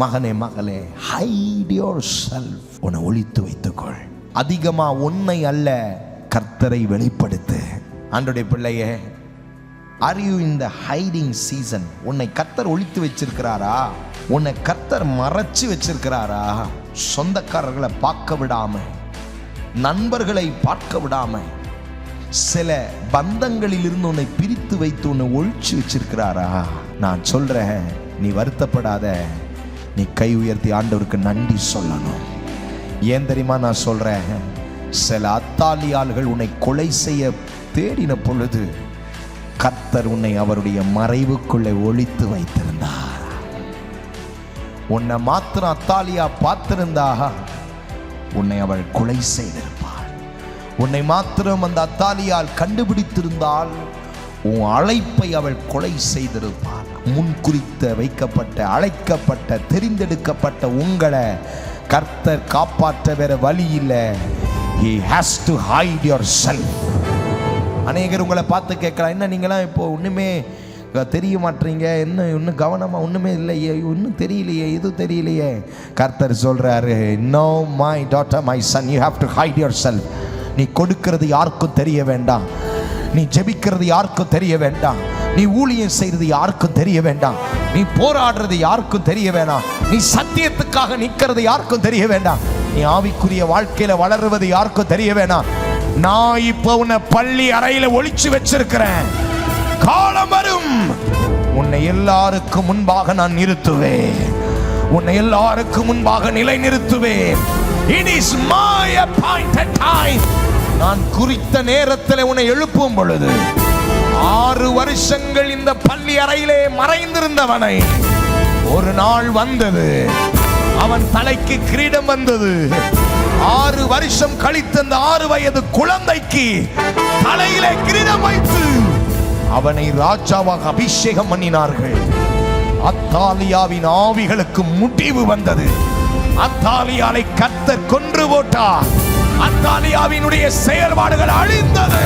மகனே மகளே, hide yourself. உன்னை ஒளித்து வைத்துக்கொள். அதிகமா உன்னை அல்ல, கர்த்தரை வெளிப்படுத்து. ஆண்டவருடைய பிள்ளையே, are you in the hiding season? உன்னை கர்த்தர் ஒளித்து வச்சிருக்கிறாரா? உன்னை கர்த்தர் மறைச்சு வச்சிருக்கிறாரா? சொந்தக்காரர்களை பார்க்க விடாம, நண்பர்களை பார்க்க விடாம, சில பந்தங்களில் இருந்து உன்னை பிரித்து வைத்து உன்னை ஒழிச்சு வச்சிருக்கிறாரா? நான் சொல்றேன், நீ வருத்தப்படாத. நீ கை உயர்த்தி ஆண்டவருக்கு நன்றி சொல்லணும். ஏன் தெரியுமா நான் சொல்றேன்? சில அத்தாலியாள்கள் உன்னை கொலை செய்ய தேடின பொழுது கர்த்தர் உன்னை அவருடைய மறைவுக்குள்ளே ஒளித்து வைத்திருந்தார். உன்னை மாத்திரம் அத்தாலியா பார்த்திருந்தா உன்னை அவள் கொலை செய்திருப்பாள். உன்னை மாத்திரம் அந்த அத்தாலியால் கண்டுபிடித்திருந்தால் உன் அழைப்பை அவள் கொலை செய்திருப்பாள். முன் குறித்த வைக்கப்பட்ட, அழைக்கப்பட்ட, தெரிந்தெடுக்கப்பட்ட உங்களை கர்த்தர் காப்பாற்ற வேற வழி இல்லை. He has to hide yourself. அநேகர் உங்களை பார்த்து கேட்கலாம், என்ன நீங்களாம் இப்போ ஒன்றுமே தெரிய மாட்டீங்க, என்ன இன்னும் கவனமாக ஒன்றுமே இல்லையே, இன்னும் தெரியலையே, இது தெரியலையே. கர்த்தர் சொல்கிறாரு, no my daughter, my son, you have to hide yourself. நீ கொடுக்கிறது யாருக்கும் தெரிய வேண்டாம், நீ ஜெபிக்கிறது யாருக்கும் தெரிய வேண்டாம், நீ ஊழியம் செய்கிறது யாருக்கும் தெரிய வேண்டாம், நீ போராடுறது யாருக்கும் தெரிய வேண்டாம், நீ சத்தியத்துக்காக நிற்கிறது யாருக்கும் தெரிய வேண்டாம், நீ ஆவிக்குரிய வாழ்க்கையில வளருவது யாருக்கும் தெரிய வேண்டாம். நான் இப்ப உன்னை பள்ளி அறையில ஒளிச்சு வச்சிருக்கிறேன். காலம் வரும், உன்னை எல்லாருக்கும் முன்பாக நான் நிறுத்துவேன், உன்னை எல்லாருக்கும் முன்பாக நிலை நிறுத்துவேன். It is my appointed time. நான் குறித்த நேரத்தில் உன்னை எழுப்பும் பொழுது 6 வருஷங்கள் இந்த பள்ளி அறையிலே மறைந்திருந்தவனை ஒரு நாள் வந்தது, அவன் தலைக்கு கிரீடம் வந்தது. 6 வருஷம் கழித்து அந்த 6 வயது குழந்தைக்கு தலையிலே கிரீடம் வைத்து அவனை ராஜாவாக அபிஷேகம் பண்ணினார்கள். அத்தாலியாவின் ஆவிகளுக்கு முடிவு வந்தது. அத்தாலியாவை கர்த்தர் கொன்று போட்டார். அத்தாலியாவினுடைய செயல்பாடுகள் அழிந்தது.